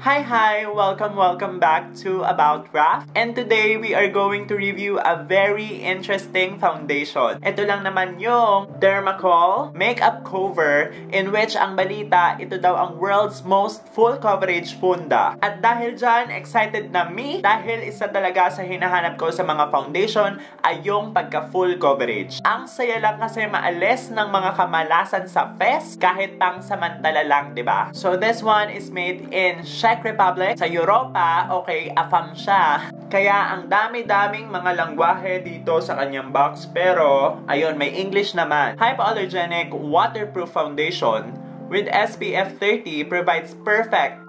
Hi! Welcome back to About Craft. And today, we are going to review a very interesting foundation. Ito lang naman yung Dermacol Makeup Cover, in which ang balita, ito daw ang world's most full coverage funda. At dahil dyan, excited na me dahil isa talaga sa hinahanap ko sa mga foundation ay yung pagka-full coverage. Ang saya lang kasi maalis ng mga kamalasan sa face kahit pang samantala lang, diba? So this one is made in Czech Republic. Sa Europa, okay, AFAM siya. Kaya ang dami-daming mga langwahe dito sa kanyang box. Pero, ayun, may English naman. Hypoallergenic Waterproof Foundation with SPF 30 provides perfect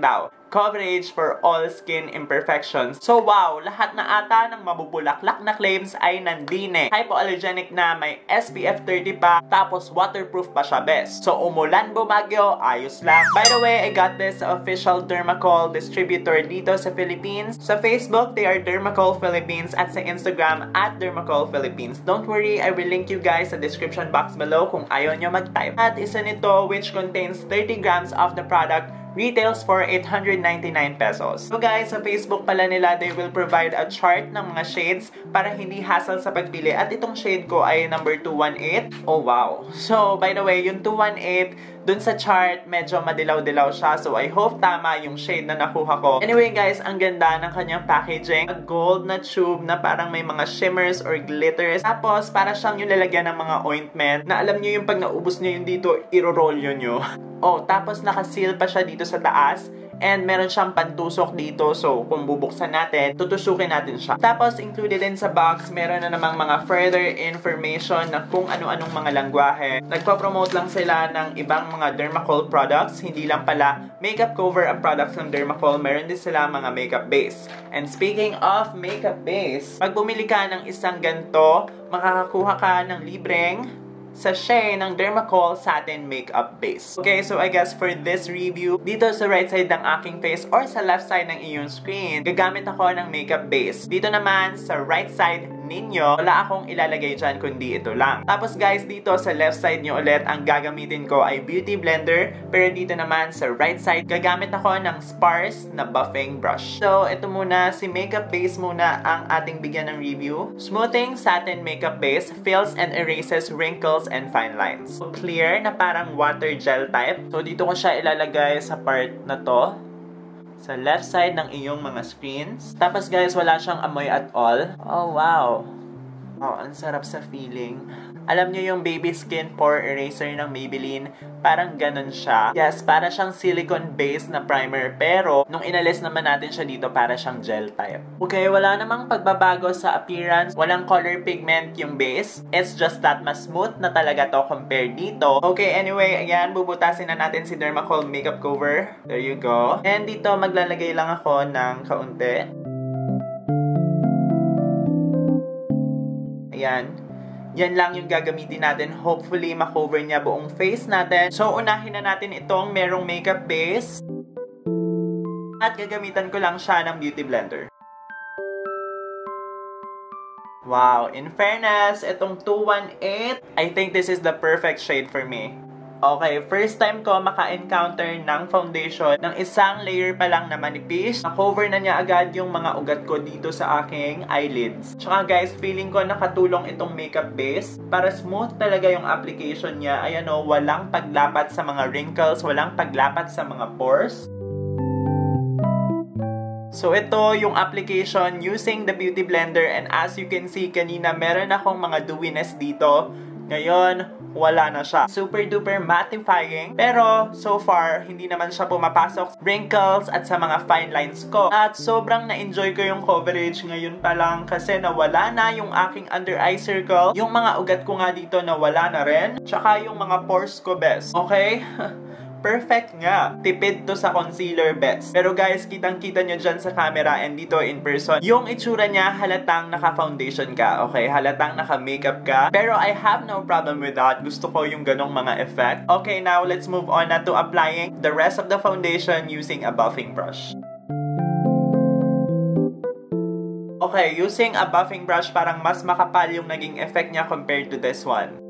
daw, coverage for all skin imperfections. So wow, lahat na ata ng mabubulaklak na claims ay nandine. Hypoallergenic na, may SPF 30 pa, tapos waterproof pa siya, best. So umulan, bumagyo, ayos lang. By the way, I got this official Dermacol distributor dito sa Philippines. Sa Facebook, they are Dermacol Philippines, at sa Instagram, at Dermacol Philippines. Don't worry, I will link you guys sa description box below kung ayaw nyo mag-type. At isa nito, which contains 30 grams of the product, retails for 899 pesos. So guys, sa Facebook pala nila, they will provide a chart ng mga shades para hindi hassle sa pagpili. At itong shade ko ay number 218. Oh wow! So, by the way, yung 218, dun sa chart, medyo madilaw-dilaw siya. So, I hope tama yung shade na nakuha ko. Anyway guys, ang ganda ng kanyang packaging. A gold na tube na parang may mga shimmers or glitters. Tapos, para siyang yung lalagyan ng mga ointment na alam nyo yung pag naubos nyo yung dito, iro-roll nyo. Oh, tapos naka-seal pa siya dito sa taas. And meron siyang pantusok dito. So, kung bubuksan natin, tutusukin natin siya. Tapos, included din sa box, meron na namang mga further information na kung ano-anong mga langwahe. Nagpa-promote lang sila ng ibang mga Dermacol products. Hindi lang pala makeup cover ang products ng Dermacol. Meron din sila mga makeup base. And speaking of makeup base, pag bumili ka ng isang ganito, makakakuha ka ng libreng sachet ng Dermacol Satin Makeup Base. Okay, so I guess for this review, dito sa right side ng aking face or sa left side ng iyong screen, gagamit ako ng makeup base. Dito naman sa right side ninyo, wala akong ilalagay dyan kundi ito lang. Tapos guys, dito sa left side nyo ulit, ang gagamitin ko ay beauty blender. Pero dito naman sa right side, gagamit ako ng sparse na buffing brush. So, ito muna, si makeup base muna ang ating bigyan ng review. Smoothing Satin Makeup Base fills and erases wrinkles and fine lines. So, clear na parang water gel type. So, dito ko siya ilalagay sa part na to, sa left side ng iyong mga screens. Tapos guys, wala siyang amoy at all. Oh, wow! Oh, ang sarap sa feeling. Alam nyo yung baby skin pore eraser ng Maybelline? Parang ganun siya. Yes, para siyang silicone base na primer. Pero, nung inalis naman natin siya dito, para siyang gel type. Okay, wala namang pagbabago sa appearance. Walang color pigment yung base. It's just that mas smooth na talaga to compared dito. Okay, anyway, ayan, bubutasin na natin si Dermacol Makeup Cover. There you go. And dito, maglalagay lang ako ng kaunti. Ayan. Yan lang yung gagamitin natin. Hopefully, makover niya buong face natin. So, unahin na natin itong merong makeup base. At gagamitan ko lang siya ng beauty blender. Wow! In fairness, itong 218, I think this is the perfect shade for me. Okay, first time ko maka-encounter ng foundation ng isang layer pa lang na manipis. Na-cover na niya agad yung mga ugat ko dito sa aking eyelids. Tsaka guys, feeling ko nakatulong itong makeup base para smooth talaga yung application niya. Ayan o, walang paglapat sa mga wrinkles, walang paglapat sa mga pores. So, ito yung application using the beauty blender, and as you can see, kanina meron akong mga dewiness dito. Ngayon, wala na siya. Super duper mattifying. Pero, so far, hindi naman siya pumapasok wrinkles at sa mga fine lines ko. At sobrang na-enjoy ko yung coverage ngayon pa lang kasi nawala na yung aking under eye circle. Yung mga ugat ko nga dito nawala na rin. Tsaka yung mga pores ko, best. Okay? Perfect nga. Tipid to sa concealer, best. Pero guys, kitang-kita nyo dyan sa camera and dito in person, yung itsura niya halatang naka-foundation ka. Okay, halatang naka-makeup ka. Pero I have no problem with that. Gusto ko yung ganong mga effect. Okay, now let's move on na to applying the rest of the foundation using a buffing brush. Okay, using a buffing brush, parang mas makapal yung naging effect niya compared to this one.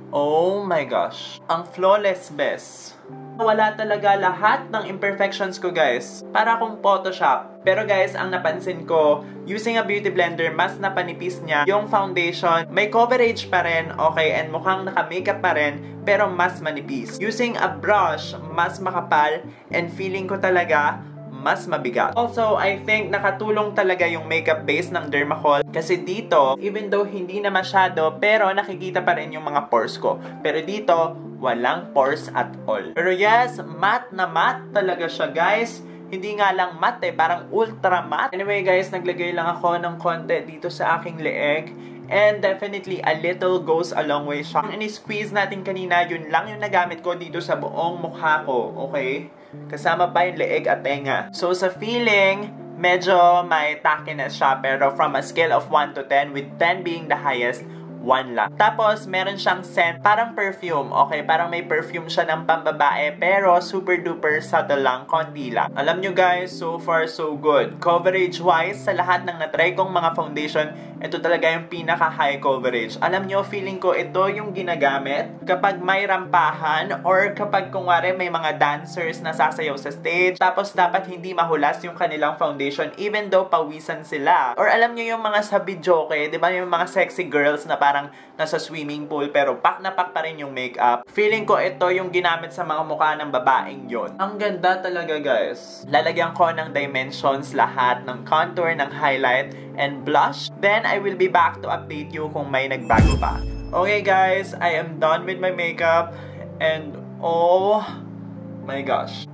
Oh my gosh. Ang flawless best. Wala talaga lahat ng imperfections ko, guys. Para akong Photoshop. Pero guys, ang napansin ko, using a beauty blender, mas napanipis niya yung foundation. May coverage pa rin, okay, and mukhang naka-makeup pa rin, pero mas manipis. Using a brush, mas makapal, and feeling ko talaga, mas mabigat. Also, I think nakatulong talaga yung makeup base ng Dermacol kasi dito, even though hindi na masyado, pero nakikita pa rin yung mga pores ko. Pero dito, walang pores at all. Pero yes, matte na matte talaga siya, guys. Hindi nga lang matte, parang ultra matte. Anyway guys, naglagay lang ako ng konti dito sa aking leeg. And definitely, a little goes a long way siya. Ang ini-squeeze natin kanina, yun lang yung nagamit ko dito sa buong mukha ko, okay? Kasama pa yung leeg at tenga. So, sa feeling, medyo may tackiness siya. Pero from a scale of 1 to 10, with 10 being the highest, 1 lang. Tapos, meron siyang scent, parang perfume, okay? Parang may perfume siya ng pambabae, pero super duper subtle lang, konti lang. Alam nyo guys, so far so good. Coverage-wise, sa lahat ng natry kong mga foundation, ito talaga yung pinaka-high coverage. Alam nyo, feeling ko ito yung ginagamit kapag may rampahan or kapag kunwari may mga dancers na sasayaw sa stage, tapos dapat hindi mahulas yung kanilang foundation even though pawisan sila. Or alam nyo yung mga sa videoke, di ba yung mga sexy girls na parang nasa swimming pool pero pak na pak pa rin yung makeup. Feeling ko ito yung ginamit sa mga mukha ng babaeng yon. Ang ganda talaga guys. Lalagyan ko ng dimensions lahat, ng contour, ng highlight, and blush. Then, I will be back to update you kung may nagbago pa. Okay guys, I am done with my makeup. And, oh my gosh.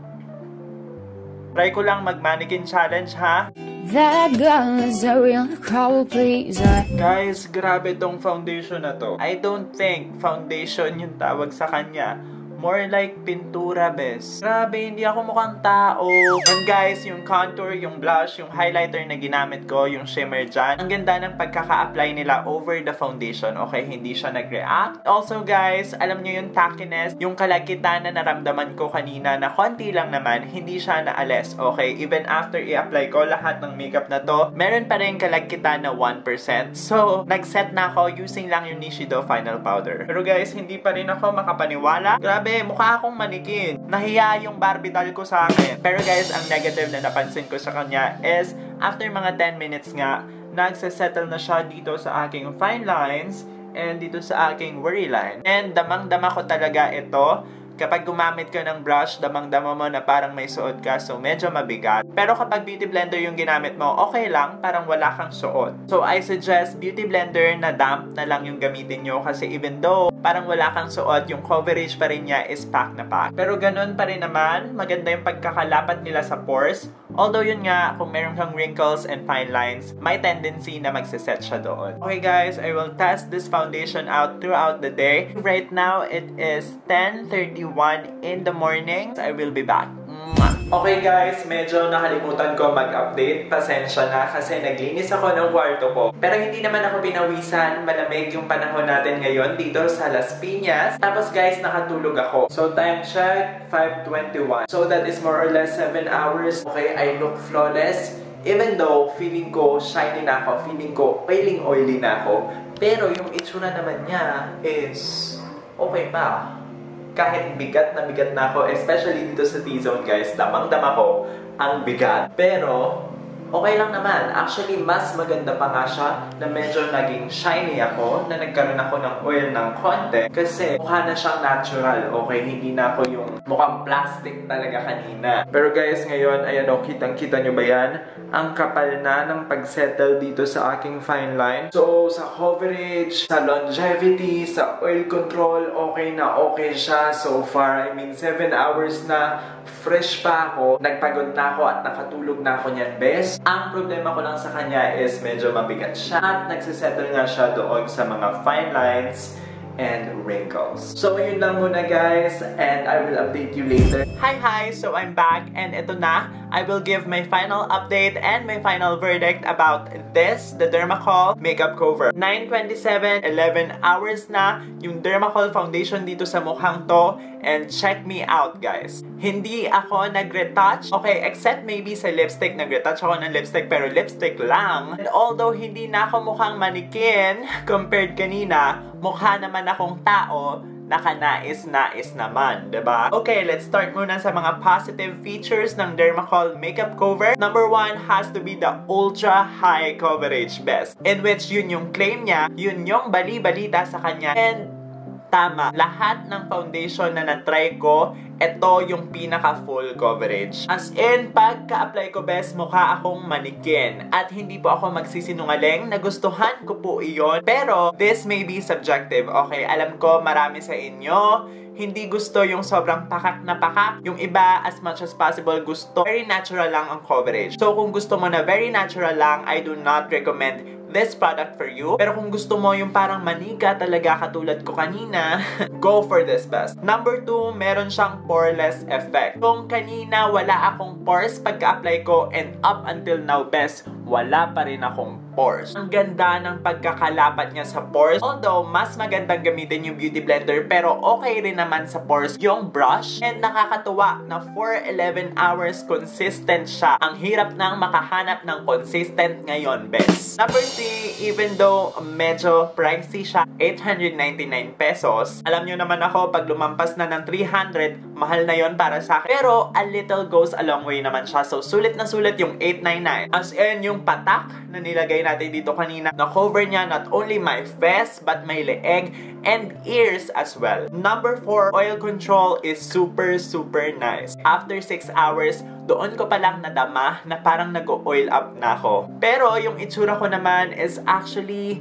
Try ko lang mag-mannequin challenge, ha? That girl is a real crowd pleaser. Guys, grabe tong foundation na to. I don't think foundation yung tawag sa kanya. More like pintura, bes. Grabe, hindi ako mukhang tao. And guys, yung contour, yung blush, yung highlighter na ginamit ko, yung shimmer dyan, ang ganda ng pagkaka-apply nila over the foundation. Okay, hindi siya nag-react. Also guys, alam nyo yung tackiness, yung kalagkitan na naramdaman ko kanina na konti lang naman, hindi siya naalis. Okay, even after i-apply ko lahat ng makeup na to, meron pa rin kalagkitan na 1%. So, nag-set na ako using lang yung Nishido Final Powder. Pero guys, hindi pa rin ako makapaniwala. Grabe, mukha akong manikin. Nahiya yung Barbie doll ko sa akin. Pero guys, ang negative na napansin ko sa kanya is, after mga 10 minutes nga, nagsasettle na siya dito sa aking fine lines and dito sa aking worry line. And damang-dama ko talaga ito. Kapag gumamit ka ng brush, damang-dama mo na parang may suot ka, so medyo mabigat. Pero kapag beauty blender yung ginamit mo, okay lang, parang wala kang suot. So I suggest beauty blender na damp na lang yung gamitin nyo kasi even though parang wala kang suot, yung coverage pa rin niya is pack na pack. Pero ganun pa rin naman, maganda yung pagkakalapat nila sa pores. Although yun nga, kung meron kang wrinkles and fine lines, may tendency na magsiset siya doon. Okay guys, I will test this foundation out throughout the day. Right now, it is 10:31 in the morning. I will be back. Okay guys, medyo nakalimutan ko mag-update. Pasensya na kasi naglinis ako ng kwarto ko. Pero hindi naman ako pinawisan. Malamig yung panahon natin ngayon dito sa Las Piñas. Tapos guys, nakatulog ako. So time check, 5:21. So that is more or less 7 hours. Okay, I look flawless. Even though feeling ko shiny na ako, feeling ko peeling oily na ako. Pero yung itsura naman niya is okay pa. Kahit bigat na ako, especially dito sa T-zone guys, damang-dama ko ang bigat. Pero, okay lang naman. Actually, mas maganda pa nga siya na medyo naging shiny ako, na nagkaroon ako ng oil ng konti. Kasi mukha na siyang natural, okay? Hindi na ako yung mukhang plastic talaga kanina. Pero guys, ngayon, ayan o, kitang-kita nyo ba yan? Ang kapal na ng pag-settle dito sa aking fine line. So, sa coverage, sa longevity, sa oil control, okay na okay siya so far. I mean, 7 hours na fresh pa ako. Nagpagod na ako at nakatulog na ako niyan, best. Ang problema ko lang sa kanya is medyo mabigat siya at nagsisettle nga siya doon sa mga fine lines and wrinkles. So, yun lang muna guys, and I will update you later. Hi! So, I'm back, and ito na. I will give my final update and my final verdict about this, the Dermacol Makeup Cover. 9:27, 11 hours na yung Dermacol foundation dito sa mukhang to, and check me out guys. Hindi ako nag-retouch, okay, except maybe sa lipstick. Nag-retouch ako ng lipstick, pero lipstick lang. And although hindi na ako mukhang manikin compared kanina, mukha naman akong tao nakanais-nais naman, diba? Okay, let's start muna sa mga positive features ng Dermacol Makeup Cover. Number 1 has to be the Ultra High Coverage Best, in which yun yung claim niya, yun yung bali-balita sa kanya, and tama. Lahat ng foundation na na-try ko, ito yung pinaka-full coverage. As in, pagka-apply ko, best, mukha akong manikin. At hindi po ako magsisinungaling, nagustuhan ko po iyon. Pero, this may be subjective. Okay, alam ko marami sa inyo hindi gusto yung sobrang pakak na pakak. Yung iba, as much as possible, gusto very natural lang ang coverage. So, kung gusto mo na very natural lang, I do not recommend this product for you. Pero kung gusto mo yung parang manika talaga katulad ko kanina, go for this best. Number 2, meron siyang poreless effect. Kung kanina wala akong pores pagka-apply ko, and up until now, best, wala pa rin akong pores. Ang ganda ng pagkakalapat niya sa pores. Although, mas magandang gamitin yung beauty blender, pero okay rin naman sa pores yung brush. And nakakatuwa na for 11 hours consistent siya. Ang hirap nang makahanap ng consistent ngayon, best. Number 3, even though medyo pricey siya, 899 pesos. Alam nyo naman ako, pag lumampas na ng 300, mahal na yon para sa akin. Pero a little goes a long way naman siya. So, sulit na sulit yung 899. As in, yung patak na nilagay natin dito kanina, na-cover niya not only my face, but my leeg and ears as well. Number 4, oil control is super nice. After 6 hours, doon ko palang nadama na parang nag-oil up na ako. Pero yung itsura ko naman is actually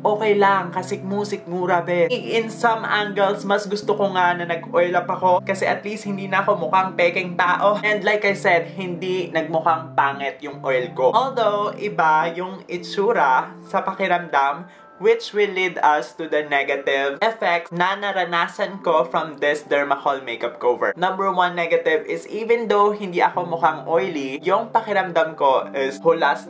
okay lang, kasi musik-mura, be. In some angles, mas gusto ko nga na nag-oil up ako kasi at least hindi na ako mukhang peking tao. And like I said, hindi nagmukhang pangit yung oil ko. Although, iba yung itsura sa pakiramdam, which will lead us to the negative effects na naranasan ko from this Dermacol Makeup Cover. Number 1 negative is even though hindi ako mukhang oily, yung pakiramdam ko is hulas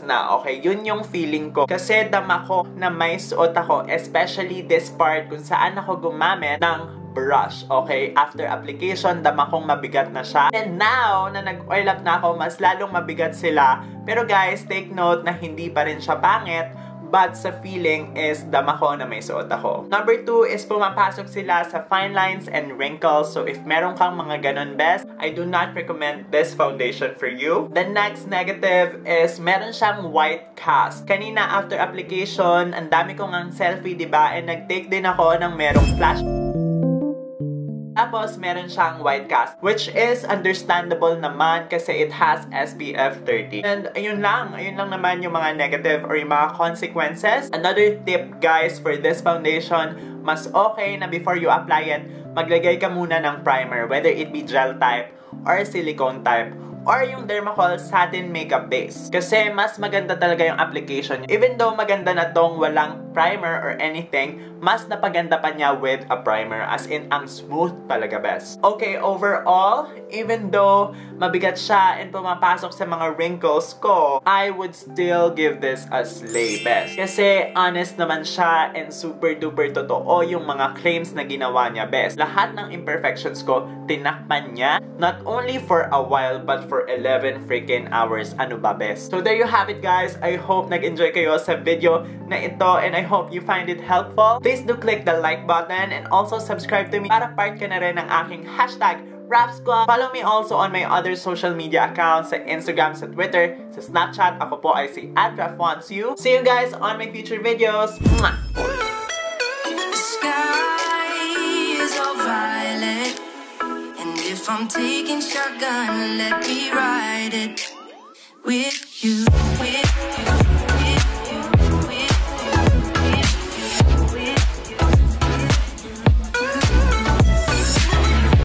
na, okay? Yun yung feeling ko. Kasi dama ko na may suot ako, especially this part kung saan ako gumamit ng brush, okay? After application, dama kong mabigat na siya. And now, na nag-oil up na ako, mas lalong mabigat sila. Pero guys, take note na hindi pa rin siya pangit, but sa feeling is dama ko na may suot ako. Number 2 is pumapasok sila sa fine lines and wrinkles. So if meron kang mga ganon, best, I do not recommend this foundation for you. The next negative is meron siyang white cast. Kanina after application, ang dami kong ang selfie, diba? And nag-take din ako ng merong flash. Tapos, meron siyang white cast, which is understandable naman kasi it has SPF 30. And ayun lang naman yung mga negative or yung mga consequences. Another tip, guys, for this foundation, mas okay na before you apply it, maglagay ka muna ng primer, whether it be gel type or silicone type, or yung Dermacol Satin Makeup Base. Kasi mas maganda talaga yung application. Even though maganda na tong walang primer or anything, mas napaganda pa niya with a primer. As in, ang smooth talaga, best. Okay, overall, even though mabigat siya and pumapasok sa mga wrinkles ko, I would still give this a slay, best. Kasi honest naman siya and super duper totoo yung mga claims na ginawa niya, best. Lahat ng imperfections ko, tinakpan niya. Not only for a while, but for 11 freaking hours. Ano ba, best? So there you have it, guys. I hope nag-enjoy kayo sa video na ito and I hope you find it helpful. Please do click the like button and also subscribe to me para part ka na rin ng aking hashtag RafSquad. Follow me also on my other social media accounts sa Instagram, sa Twitter, sa Snapchat. Ako po ay si @RafWantsYou. See you guys on my future videos. Mwah! The sky is all violet, and if I'm taking shotgun, let me ride it with you.